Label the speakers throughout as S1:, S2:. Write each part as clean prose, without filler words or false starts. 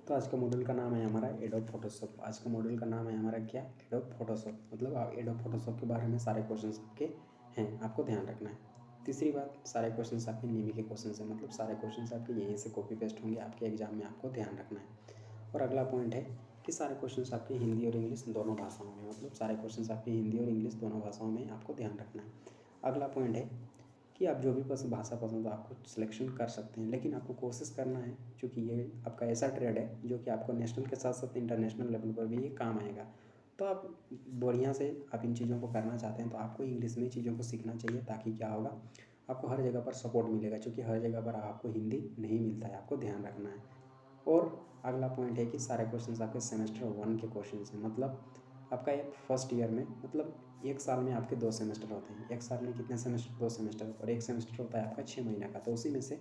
S1: तो आज का मॉड्यूल का नाम है हमारा एडोब फोटोशॉप। आज का मॉड्यूल का नाम है हमारा क्या, एडोब फोटोशॉप। मतलब आप एडोब फोटोशॉप के बारे में सारे क्वेश्चंस आपके हैं, आपको ध्यान रखना है। तीसरी बात, सारे क्वेश्चंस आपके नीवी के क्वेश्चंस हैं, मतलब सारे क्वेश्चंस आपके यहीं से कॉपी पेस्ट होंगे आपके एग्जाम में, आपको ध्यान रखना है। और अगला पॉइंट है कि सारे क्वेश्चंस आपके हिंदी और इंग्लिश दोनों भाषाओं में, मतलब सारे क्वेश्चंस आपके हिंदी और इंग्लिश दोनों भाषाओं में आपको ध्यान रखना है। अगला पॉइंट है कि आप जो भी भाषा पसंद हो आपको सिलेक्शन कर सकते हैं, लेकिन आपको कोशिश करना है, क्योंकि ये आपका ऐसा ट्रेड है जो कि आपको नेशनल के साथ साथ इंटरनेशनल लेवल पर भी ये काम आएगा। तो आप बढ़िया से आप इन चीज़ों को करना चाहते हैं तो आपको इंग्लिश में चीज़ों को सीखना चाहिए, ताकि क्या होगा, आपको हर जगह पर सपोर्ट मिलेगा, क्योंकि हर जगह पर आपको हिंदी नहीं मिलता है, आपको ध्यान रखना है। और अगला पॉइंट है कि सारे क्वेश्चंस आपके सेमेस्टर 1 के क्वेश्चंस हैं, मतलब आपका एक फर्स्ट ईयर में, मतलब एक साल में आपके 2 सेमेस्टर होते हैं। एक साल में कितने सेमेस्टर, 2 सेमेस्टर, और एक सेमेस्टर होता है आपका 6 महीने का। तो उसी में से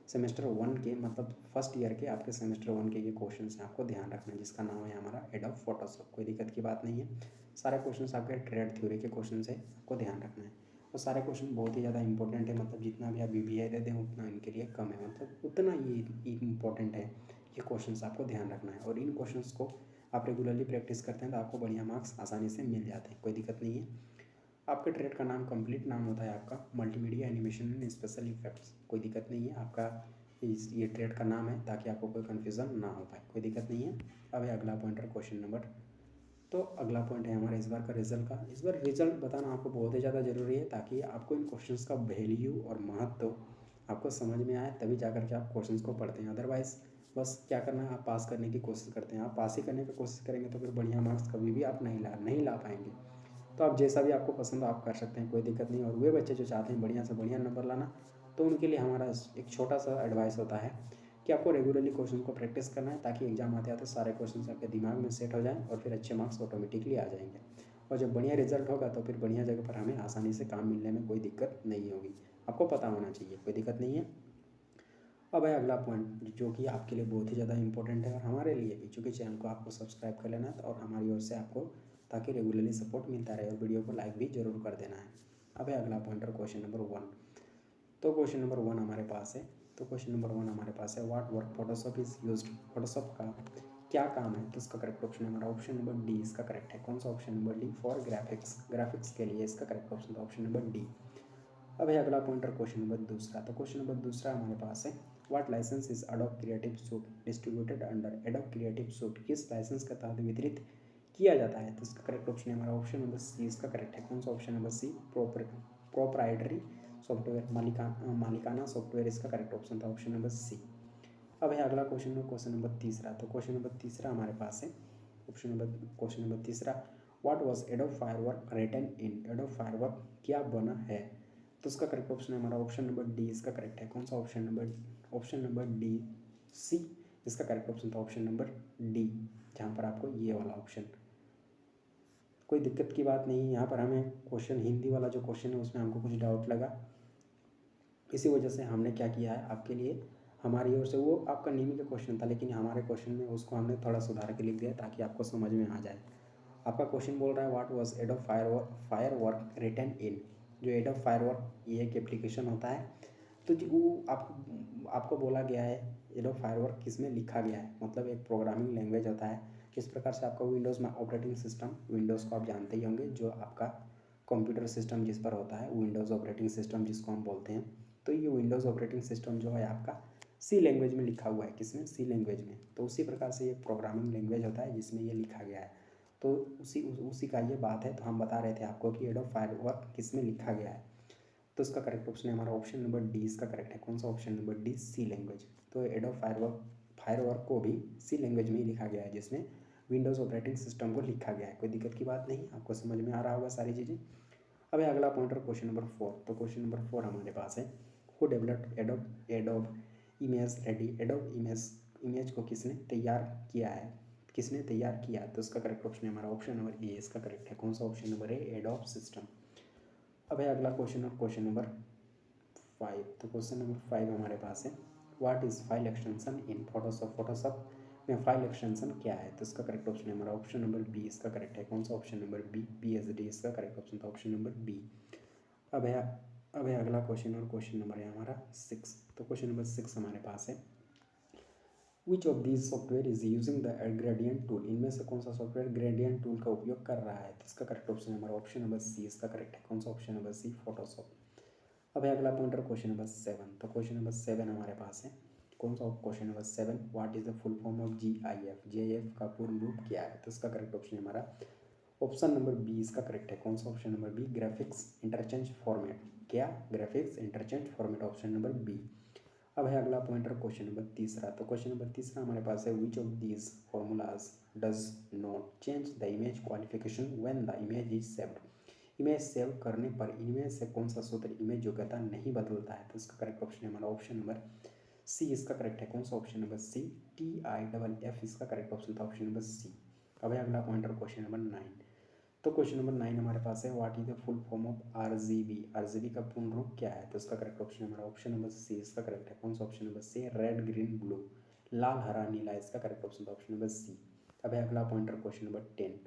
S1: सेमेस्टर 1 के, मतलब फर्स्ट ईयर के आपके सेमेस्टर 1 के ये क्वेश्चंस हैं, आपको ध्यान रखना है, जिसका नाम है हमारा एडोब फोटोशॉप। कोई दिक्कत की बात नहीं है, सारे क्वेश्चन आपके ट्रेड थ्योरी के क्वेश्चन है, आपको ध्यान रखना है। और सारे क्वेश्चन बहुत ही ज़्यादा इंपॉर्टेंट है, मतलब जितना भी आप BBI दे दें उतना इनके लिए कम है, मतलब उतना ये इंपॉर्टेंट है। ये क्वेश्चंस आपको ध्यान रखना है, और इन क्वेश्चंस को आप रेगुलरली प्रैक्टिस करते हैं तो आपको बढ़िया मार्क्स आसानी से मिल जाते हैं, कोई दिक्कत नहीं है। आपके ट्रेड का नाम, कंप्लीट नाम होता है आपका multimedia animation and special effects. कोई दिक्कत नहीं है, आपका ये ट्रेड का नाम है, ताकि आपको कोई कन्फ्यूज़न ना हो पाए, कोई दिक्कत नहीं है। अब है अगला पॉइंटर, क्वेश्चन नंबर। तो अगला पॉइंट है हमारे इस बार का रिजल्ट का। इस बार रिजल्ट बताना आपको बहुत ही ज़्यादा ज़रूरी है, ताकि आपको इन क्वेश्चंस का वैल्यू और महत्व आपको समझ में आए, तभी जाकर के आप क्वेश्चंस को पढ़ते हैं। अदरवाइज़ बस क्या करना है, आप पास करने की कोशिश करते हैं। आप पास ही करने की कोशिश करेंगे तो फिर बढ़िया मार्क्स कभी भी आप नहीं ला पाएंगे। तो आप जैसा भी आपको पसंद हो आप कर सकते हैं, कोई दिक्कत नहीं। और वे बच्चे जो चाहते हैं बढ़िया से बढ़िया नंबर लाना, तो उनके लिए हमारा एक छोटा सा एडवाइस होता है कि आपको रेगुलरली क्वेश्चन को प्रैक्टिस करना है, ताकि एग्जाम आते आते सारे क्वेश्चन आपके दिमाग में सेट हो जाएं और फिर अच्छे मार्क्स ऑटोमेटिकली आ जाएंगे। और जब बढ़िया रिजल्ट होगा तो फिर बढ़िया जगह पर हमें आसानी से काम मिलने में कोई दिक्कत नहीं होगी, आपको पता होना चाहिए, कोई दिक्कत नहीं है। अब है अगला पॉइंट जो कि आपके लिए बहुत ही ज़्यादा इंपॉर्टेंट है, और हमारे लिए भी, चूँकि चैनल को आपको सब्सक्राइब कर लेना है और हमारी ओर से आपको, ताकि रेगुलरली सपोर्ट मिलता रहे, और वीडियो को लाइक भी जरूर कर देना है। अब है अगला पॉइंटर, क्वेश्चन नंबर 1। तो क्वेश्चन नंबर 1 हमारे पास है। तो क्वेश्चन नंबर 1 हमारे पास है, what work Photoshop is used. Photoshop का क्या काम है, तो इसका करेक्ट ऑप्शन है हमारा ऑप्शन नंबर डी, इसका करेक्ट है। कौन सा option number D, for graphics, graphics के लिए इसका करेक्ट ऑप्शन था ऑप्शन नंबर डी। अब है अगला पॉइंटर, क्वेश्चन नंबर दूसरा। तो क्वेश्चन नंबर दूसरा हमारे पास है, what licence is Adobe Creative Suite distributed under. Adobe Creative Suite किस लाइसेंस के तहत वितरित किया जाता है, तो इसका करेक्ट ऑप्शन है हमारा ऑप्शन नंबर सी, इसका करेक्ट है। कौन सा option number C, proprietary software, मालिकाना सॉफ्टवेयर, इसका करेक्ट ऑप्शन था ऑप्शन नंबर सी। अब है अगला क्वेश्चन, क्वेश्चन नंबर तीसरा। तो क्वेश्चन नंबर तीसरा हमारे पास है, क्वेश्चन नंबर तीसरा, what was Adobe Firework written in. Adobe Firework क्या बना है, तो उसका करेक्ट ऑप्शन है हमारा ऑप्शन नंबर डी, इसका करेक्ट है। कौन सा option number, option number D C, इसका करेक्ट ऑप्शन था ऑप्शन नंबर डी, जहाँ पर आपको ये वाला ऑप्शन, कोई दिक्कत की बात नहीं है। यहाँ पर हमें क्वेश्चन हिंदी वाला जो क्वेश्चन है उसमें हमको कुछ डाउट लगा, इसी वजह से हमने क्या किया है आपके लिए, हमारी ओर से, वो आपका नीवी का क्वेश्चन था लेकिन हमारे क्वेश्चन में उसको हमने थोड़ा सुधार के लिख दिया, ताकि आपको समझ में आ जाए। आपका क्वेश्चन बोल रहा है, what was Adobe Firework written in. जो एडोब फायरवर्क ये एक एप्लीकेशन होता है, तो जो वो आपको बोला गया है एडोब फायरवर्क किस में लिखा गया है, मतलब एक प्रोग्रामिंग लैंग्वेज होता है। किस प्रकार से आपका विंडोज़ में ऑपरेटिंग सिस्टम, विंडोज़ को आप जानते ही होंगे, जो आपका कंप्यूटर सिस्टम जिस पर होता है, विंडोज़ ऑपरेटिंग सिस्टम जिसको हम बोलते हैं। तो ये विंडोज़ ऑपरेटिंग सिस्टम जो है आपका सी लैंग्वेज में लिखा हुआ है, किसमें, सी लैंग्वेज में। तो उसी प्रकार से ये प्रोग्रामिंग लैंग्वेज होता है जिसमें ये लिखा गया है। तो उसी का ये बात है। तो हम बता रहे थे आपको कि एडोब फायरवर्क किस में लिखा गया है, तो इसका करेक्ट ऑप्शन है हमारा ऑप्शन नंबर डी, इसका करेक्ट है। कौन सा ऑप्शन नंबर डी, सी लैंग्वेज। तो एडोब फायरवर्क को भी सी लैंग्वेज में ही लिखा गया है, जिसमें विंडोज़ ऑपरेटिंग सिस्टम को लिखा गया है। कोई दिक्कत की बात नहीं, आपको समझ में आ रहा होगा सारी चीज़ें। अब है अगला पॉइंटर, क्वेश्चन नंबर 4। तो क्वेश्चन नंबर 4 हमारे पास है, who developed adobe image ready. Adobe image को किसने तैयार किया है, किसने तैयार किया, तो इसका करेक्ट ऑप्शन है हमारा ऑप्शन नंबर ए, इसका करेक्ट है। कौन सा ऑप्शन नंबर है, एडोब सिस्टम। अब है अगला क्वेश्चन, और क्वेश्चन नंबर 5। तो क्वेश्चन नंबर 5 हमारे पास है, what is file extension in Photoshop. Photoshop में फाइल एक्सटेंशन क्या है, तो इसका करेक्ट ऑप्शन है हमारा ऑप्शन नंबर बी, इसका करेक्ट है। कौन सा ऑप्शन नंबर बी, PSD, इसका करेक्ट ऑप्शन था ऑप्शन नंबर बी। अब है अब है अगला क्वेश्चन, और क्वेश्चन नंबर है हमारा 6। तो क्वेश्चन नंबर 6 हमारे पास है, which of these software is using the gradient tool, इनमें से कौन सा सॉफ्टवेयर ग्रेडियंट टूल का उपयोग कर रहा है? तो इसका करेक्ट ऑप्शन है हमारा ऑप्शन नंबर सी, इसका करेक्ट है कौन सा? Option number C, Photoshop. अब है अगला पॉइंटर क्वेश्चन नंबर 7। तो क्वेश्चन नंबर 7 हमारे पास है कौन सा? Question number 7, what is the full form of GIF? GIF का पूर्ण रूप क्या है? तो इसका करेक्ट ऑप्शन है हमारा ऑप्शन नंबर बी, इसका करेक्ट है कौन सा? Option number B, graphics interchange format. क्या? Graphics interchange format, option number B. अब है अगला पॉइंटर क्वेश्चन नंबर तीसरा। तो क्वेश्चन नंबर तीसरा हमारे पास है which of these formulas does not change the image qualification when the image is saved? Image save करने पर इनमें से कौन सा सूत्र इमेज योग्यता नहीं बदलता है? तो इसका करेक्ट ऑप्शन है हमारा ऑप्शन नंबर सी, इसका करेक्ट है कौन सा? ऑप्शन नंबर सी, TIFF, इसका करेक्ट ऑप्शन था ऑप्शन नंबर सी। अब है अगला पॉइंटर क्वेश्चन नंबर 9। तो क्वेश्चन नंबर 9 हमारे पास है what is the full form of RGB? RGB का पूर्ण रूप क्या है? तो इसका करेक्ट ऑप्शन हमारा ऑप्शन नंबर सी, इसका करेक्ट है कौन सा? Option number C, red green blue, लाल हरा नीला, इसका करेक्ट ऑप्शन था ऑप्शन नंबर सी। अब है अगला पॉइंटर क्वेश्चन नंबर 10।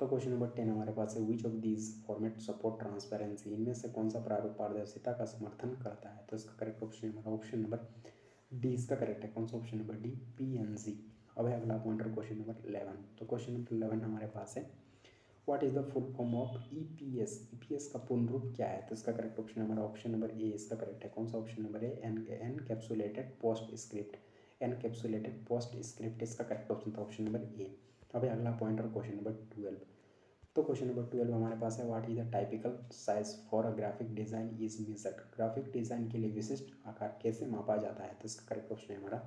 S1: तो क्वेश्चन नंबर 10 हमारे पास है which of these format support transparency? इनमें से कौन सा प्रारूप पारदर्शिता का समर्थन करता है? तो इसका करेक्ट ऑप्शन हमारा ऑप्शन नंबर डी, इसका करेक्ट है कौन सा? Option number D, PNG। अब है अगला पॉइंटर क्वेश्चन नंबर 11। तो क्वेश्चन नंबर 11 हमारे पास है what is the full form of EPS? EPS का पूर्ण रूप क्या है? तो इसका करेक्ट ऑप्शन हमारा ऑप्शन नंबर ए, इसका करेक्ट है कौन सा? Option number A, encapsulated post script. Encapsulated post script, इसका करेक्ट ऑप्शन था ऑप्शन नंबर ए। अब है अगला पॉइंटर क्वेश्चन नंबर 12। तो क्वेश्चन नंबर 12 हमारे पास है what is the typical size for a graphic design is measured? Graphic design के लिए विशिष्ट आकार कैसे मापा जाता है? तो इसका करेक्ट ऑप्शन है हमारा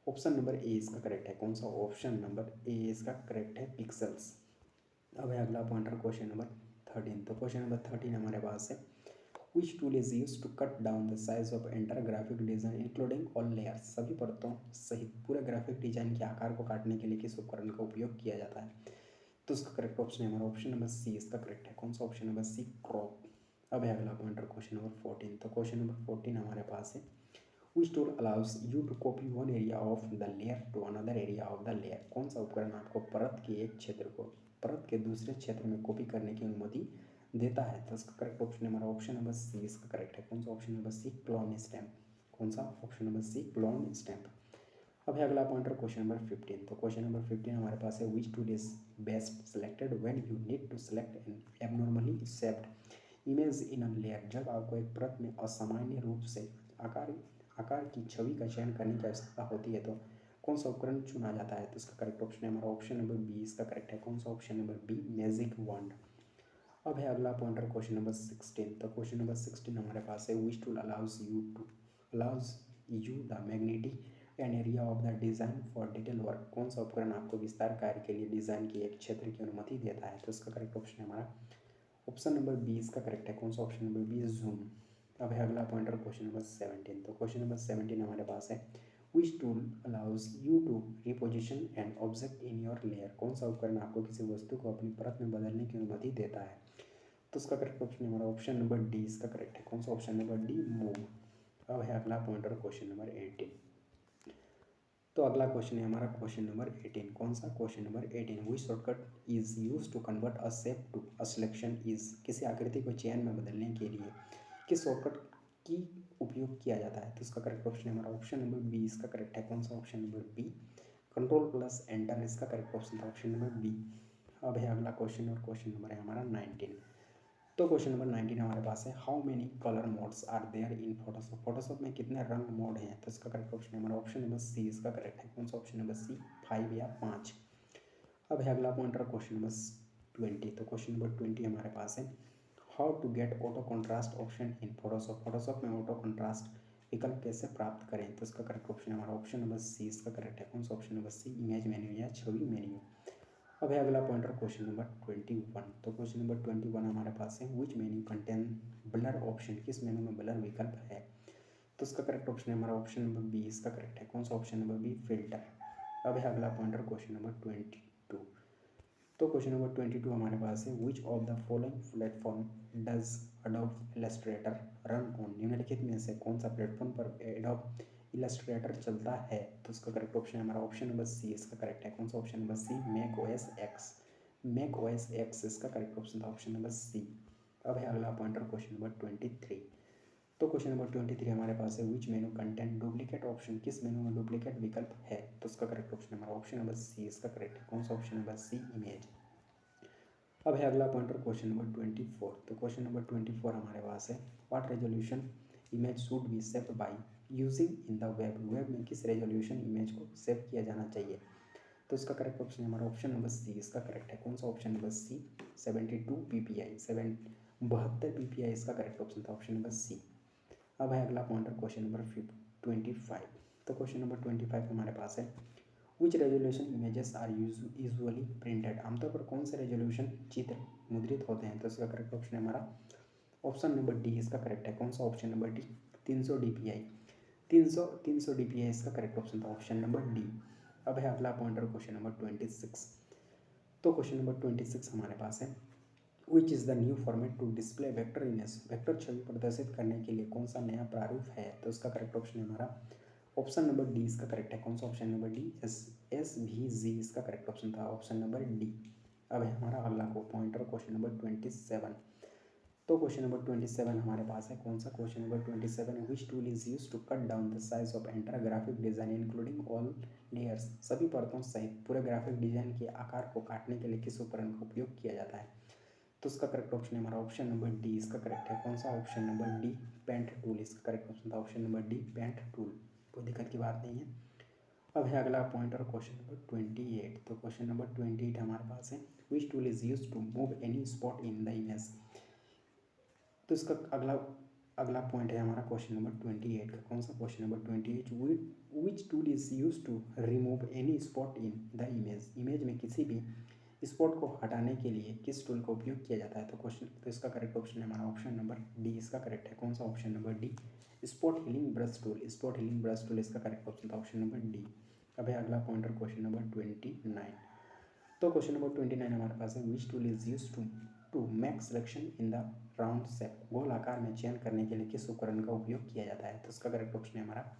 S1: ऑप्शन नंबर ए, इसका करेक्ट है कौन सा? ऑप्शन नंबर ए, इसका करेक्ट है पिक्सल्स। अब है अगला पॉइंटर क्वेश्चन नंबर 13। तो क्वेश्चन नंबर 13 हमारे पास है which tool is use to cut down the size of entire graphic design including all layers? सभी परतों सहित पूरे ग्राफिक डिजाइन के आकार को काटने के लिए किस उपकरण का उपयोग किया जाता है? तो इसका करेक्ट ऑप्शन है हमारा ऑप्शन नंबर सी, इसका करेक्ट है कौन सा? Option number C, crop. अब है अगला पॉइंटर क्वेश्चन नंबर 14। तो क्वेश्चन नंबर 14 हमारे पास है which tool allows you to copy one area of the layer to another area of the layer? कौन सा उपकरण आपको परत के एक क्षेत्र को परत के दूसरे क्षेत्र में कॉपी करने की अनुमति देता है? तो इसका करेक्ट ऑप्शन हमारा ऑप्शन नंबर सी, इसका करेक्ट है कौन सा? Option number C, clone stamp. कौन सा? Option number C, clone stamp. अब है अगला पॉइंटर क्वेश्चन नंबर 15। तो क्वेश्चन नंबर 15 हमारे पास है which tool is best selected when you need to select an abnormally shaped image in a layer? जब आपको एक परत में असामान्य रूप से आकार आकार की छवि का चयन करने की आवश्यकता होती है तो कौन सा उपकरण चुना जाता है? तो इसका करेक्ट ऑप्शन है हमारा ऑप्शन नंबर बी, इसका करेक्ट है कौन सा? Option number B, magic wand. अब है अगला पॉइंटर क्वेश्चन नंबर 16। तो क्वेश्चन नंबर 16 हमारे पास है which tool allows you the magnetic an area of the design for detail work? कौन सा उपकरण आपको विस्तार कार्य के लिए डिज़ाइन के एक क्षेत्र की अनुमति देता है? तो इसका करेक्ट ऑप्शन है हमारा ऑप्शन नंबर बी, इसका करेक्ट है कौन सा? Option number B, zoom. अब है अगला पॉइंटर क्वेश्चन नंबर 17। तो क्वेश्चन नंबर 17 हमारे पास है which tool allows you to reposition an object in your layer? कौन सा उपकरण आपको किसी वस्तु को अपनी परत में बदलने की अनुमति देता है? तो इसका करेक्ट ऑप्शन हमारा ऑप्शन नंबर डी, इसका करेक्ट है कौन सा? Option number D, move. अब है अगला पॉइंटर क्वेश्चन नंबर 18। तो अगला क्वेश्चन है हमारा क्वेश्चन नंबर 18। कौन सा? Question number 18, which shortcut is use to convert a shape to a selection is? किसी आकृति को चयन में बदलने के लिए किस शॉर्टकट की उपयोग किया जाता है? तो इसका करेक्ट ऑप्शन है हमारा ऑप्शन नंबर बी, इसका करेक्ट है कौन सा? Option number B, control plus enter, इसका करेक्ट ऑप्शन था ऑप्शन नंबर बी। अब है अगला क्वेश्चन और क्वेश्चन नंबर है हमारा 19। तो क्वेश्चन नंबर 19 हमारे पास है how many colour modes are there in Photoshop? Photoshop में कितने रंग मोड हैं? तो इसका करेक्ट ऑप्शन है हमारा ऑप्शन नंबर सी, इसका करेक्ट है कौन सा? ऑप्शन नंबर सी, 5 या 5। अब है अगला पॉइंटर क्वेश्चन नंबर 20। तो क्वेश्चन नंबर 20 हमारे पास है how to get auto contrast option in Photoshop? Photoshop में ऑटो कॉन्ट्रास्ट विकल्प कैसे प्राप्त करें? तो इसका करेक्ट ऑप्शन है हमारा ऑप्शन नंबर सी, इसका करेक्ट है कौन सा? Option number C, image menu या छवि मेन्यू। अब है अगला पॉइंटर क्वेश्चन नंबर 21। तो क्वेश्चन नंबर 21 हमारे पास है which menu contain blur option? किस मेन्यू में ब्लर विकल्प है? तो इसका करेक्ट ऑप्शन है हमारा ऑप्शन नंबर बी, इसका करेक्ट है कौन सा? Option number B, filter. अब है अगला पॉइंटर क्वेश्चन नंबर 22। तो क्वेश्चन नंबर 22 हमारे पास है which of the following platform does adobe Illustrator run on? निम्नलिखित में से कौन सा प्लेटफॉर्म पर एडोब इलस्ट्रेटर चलता है? तो इसका करेक्ट ऑप्शन है हमारा ऑप्शन नंबर सी, इसका करेक्ट है कौन सा? Option number C, Mac OS X. Mac OS X, इसका करेक्ट ऑप्शन था ऑप्शन नंबर सी। अब है अगला पॉइंटर क्वेश्चन नंबर 23। तो क्वेश्चन नंबर 23 हमारे पास है which menu content duplicate option, किस मेनू में डुप्लीकेट विकल्प है, तो उसका करेक्ट ऑप्शन हमारा ऑप्शन नंबर सी इसका करेक्ट है। कौन सा ऑप्शन नंबर सी इमेज। अब है अगला पॉइंटर क्वेश्चन नंबर 24। तो क्वेश्चन नंबर 24 हमारे पास है what resolution image should be saved by using in the web, web में किस रेजोल्यूशन इमेज को सेव किया जाना चाहिए, तो इसका करेक्ट ऑप्शन हमारा ऑप्शन नंबर सी इसका करेक्ट है। कौन सा option number C 72 ppi 72 ppi इसका करेक्ट ऑप्शन था ऑप्शन नंबर सी। अब है अगला पॉइंटर क्वेश्चन नंबर 25। तो क्वेश्चन नंबर 25 हमारे पास है which resolution images are usually printed, आमतौर पर कौन से रेजोल्यूशन चित्र मुद्रित होते हैं, तो इसका करेक्ट ऑप्शन है हमारा ऑप्शन नंबर डी इसका करेक्ट है। कौन सा option number D 300 dpi 300 dpi इसका करेक्ट ऑप्शन था ऑप्शन नंबर डी। अब है अगला पॉइंटर क्वेश्चन नंबर 26। तो क्वेश्चन नंबर 26 हमारे पास है which is the new format to display vector image, vector छवि प्रदर्शित करने के लिए कौन सा नया प्रारूप है, तो इसका करेक्ट ऑप्शन है हमारा ऑप्शन नंबर डी इसका करेक्ट है। कौन सा ऑप्शन नंबर डी SVG इसका करेक्ट ऑप्शन था ऑप्शन नंबर डी। अब है हमारा अगला को पॉइंटर क्वेश्चन नंबर 27। तो क्वेश्चन नंबर 27 हमारे पास है कौन सा क्वेश्चन नंबर 27 है which tool is use to cut down the size of entire graphic design including all layers, सभी परतों सहित पूरे ग्राफिक डिजाइन के आकार को काटने के लिए किस उपकरण का उपयोग किया जाता है, तो उसका करेक्ट ऑप्शन है हमारा ऑप्शन नंबर डी इसका करेक्ट है। कौन सा option number D paint tool इसका करेक्ट ऑप्शन था option number D paint tool, कोई दिक्कत की बात नहीं है। अब है अगला पॉइंटर क्वेश्चन नंबर 28। तो क्वेश्चन नंबर 28 हमारे पास है which tool is use to move any spot in the image, तो इसका अगला पॉइंट है हमारा क्वेश्चन नंबर 28 का। कौन सा question number 28 which tool is use to remove any spot in the image, image में किसी भी स्पॉट को हटाने के लिए किस टूल का उपयोग किया जाता है, तो इसका करेक्ट ऑप्शन है हमारा ऑप्शन नंबर डी इसका करेक्ट है। कौन सा option number D spot healing brush tool, spot healing brush tool इसका करेक्ट ऑप्शन था ऑप्शन नंबर डी। अब है अगला पॉइंटर क्वेश्चन नंबर 29। तो क्वेश्चन नंबर 29 हमारे पास है which tool is use to make selection in the round shape, गोल आकार में चयन करने के लिए किस उपकरण का उपयोग किया जाता है, तो इसका करेक्ट ऑप्शन है हमारा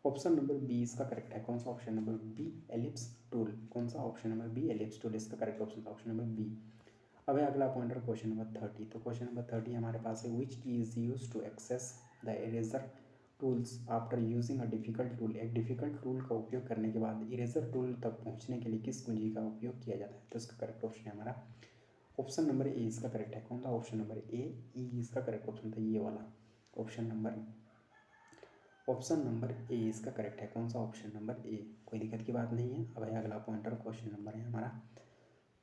S1: ऑप्शन नंबर बी इसका करेक्ट है। कौन सा option number B ellipse tool, कौन सा option number B ellipse tool इसका करेक्ट ऑप्शन था ऑप्शन नंबर बी। अब है अगला पॉइंटर क्वेश्चन नंबर 30। तो क्वेश्चन नंबर 30 हमारे पास है which key is use to access the eraser tools after using a difficult tool, एक डिफिकल्ट टूल का उपयोग करने के बाद इरेजर टूल तक पहुंचने के लिए किस कुंजी का उपयोग किया जाता है, तो इसका करेक्ट ऑप्शन है हमारा ऑप्शन नंबर ए इसका करेक्ट है। कौन सा ऑप्शन नंबर ए ई इसका करेक्ट ऑप्शन था ये वाला ऑप्शन नंबर ए इसका करेक्ट है। कौन सा ऑप्शन नंबर ए, कोई दिक्कत की बात नहीं है। अब है अगला पॉइंटर क्वेश्चन नंबर है हमारा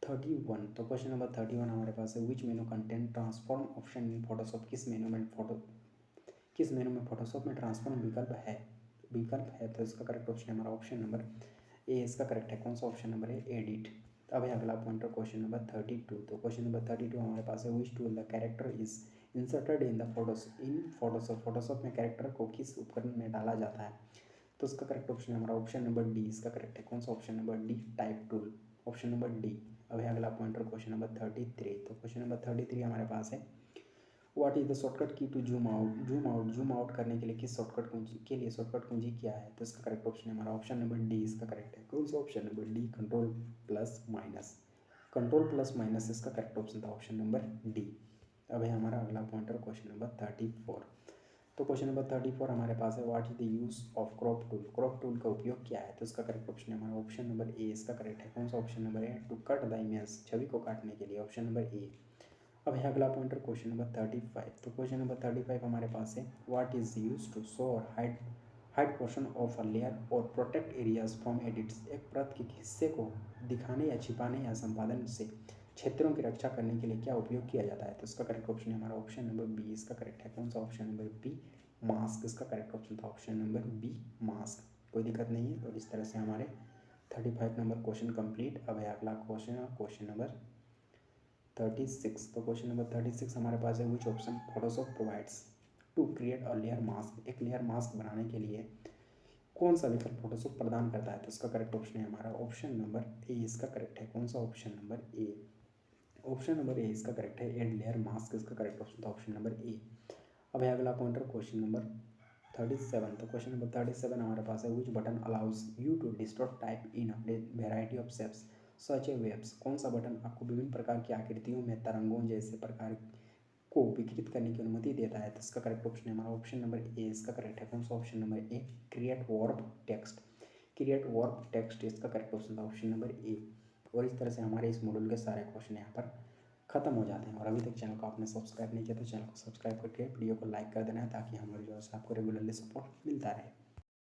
S1: 31। तो क्वेश्चन नंबर 31 हमारे पास है which menu content transform option in Photoshop, किस मेनू में फोटोशॉप में ट्रांसफॉर्म विकल्प है, तो इसका करेक्ट ऑप्शन है हमारा ऑप्शन नंबर ए इसका करेक्ट है। कौन सा ऑप्शन नंबर है एडिट। अब है अगला पॉइंटर क्वेश्चन नंबर 32। तो क्वेश्चन नंबर 32 हमारे पास है which tool the character is inserted in the Photoshop में कैरेक्टर को किस उपकरण में डाला जाता है, तो उसका करेक्ट ऑप्शन है हमारा ऑप्शन नंबर डी इसका करेक्ट है। कौन सा option number D type tool, option number D. अब है अगला पॉइंटर क्वेश्चन नंबर 33। तो क्वेश्चन नंबर 33 हमारे पास है व्हाट इज द शॉर्टकट की टू जूम आउट करने के लिए किस शॉर्टकट कुंजी क्या है, तो इसका करेक्ट ऑप्शन है हमारा ऑप्शन नंबर डी इसका करेक्ट है। कौन सा option number D control plus minus इसका करेक्ट ऑप्शन था ऑप्शन नंबर डी। अब है हमारा अगला पॉइंटर क्वेश्चन नंबर 34। तो क्वेश्चन नंबर 34 हमारे पास है what is the use of crop tool का उपयोग क्या है, तो इसका करेक्ट ऑप्शन है हमारा ऑप्शन नंबर ए इसका करेक्ट है। कौन सा ऑप्शन नंबर है टू कट द इमेज, छवि को काटने के लिए, ऑप्शन नंबर ए। अब है अगला पॉइंटर क्वेश्चन नंबर 35। तो क्वेश्चन नंबर 35 हमारे पास है what is use to show और hide portion of a layer और प्रोटेक्ट एरियाज फ्रॉम एडिट्स, एक परत के हिस्से को दिखाने या छिपाने या संपादन से क्षेत्रों की रक्षा करने के लिए क्या उपयोग किया जाता है, तो इसका करेक्ट ऑप्शन है हमारा ऑप्शन नंबर बी इसका करेक्ट है। कौन सा ऑप्शन नंबर बी मास्क इसका करेक्ट ऑप्शन था ऑप्शन नंबर बी मास्क, कोई दिक्कत नहीं है। तो इस तरह से हमारे 35 नंबर क्वेश्चन कंप्लीट। अब है अगला क्वेश्चन नंबर 36। तो क्वेश्चन नंबर 36 हमारे पास है which option Photoshop provides to create a layer mask, एक लेयर मास्क बनाने के लिए कौन सा विकल्प फोटोशॉप प्रदान करता है, तो इसका करेक्ट ऑप्शन है हमारा ऑप्शन नंबर ए इसका करेक्ट है। कौन सा option number A, option number A इसका करेक्ट है एड लेयर मास्क इसका करेक्ट ऑप्शन था ऑप्शन नंबर ए। अब है अगला पॉइंटर क्वेश्चन नंबर 37। तो क्वेश्चन नंबर 37 हमारे पास है which button allows you to distort type in variety of shapes such a waves, कौन सा बटन आपको विभिन्न प्रकार की आकृतियों में तरंगों जैसे प्रकार को विकृत करने की अनुमति देता है। तो इसका करेक्ट ऑप्शन है हमारा ऑप्शन नंबर ए। इसका करेक्ट है कौन सा? Option number A, create verb text. Create verb text इसका करेक्ट ऑप्शन था ऑप्शन नंबर ए। और इस तरह से हमारे इस मॉड्यूल के सारे क्वेश्चन यहाँ पर खत्म हो जाते हैं। और अभी तक चैनल को आपने सब्सक्राइब नहीं किया तो चैनल को सब्सक्राइब करके वीडियो को लाइक कर देना है, ताकि हमारे जो है आपको रेगुलरली सपोर्ट मिलता रहे।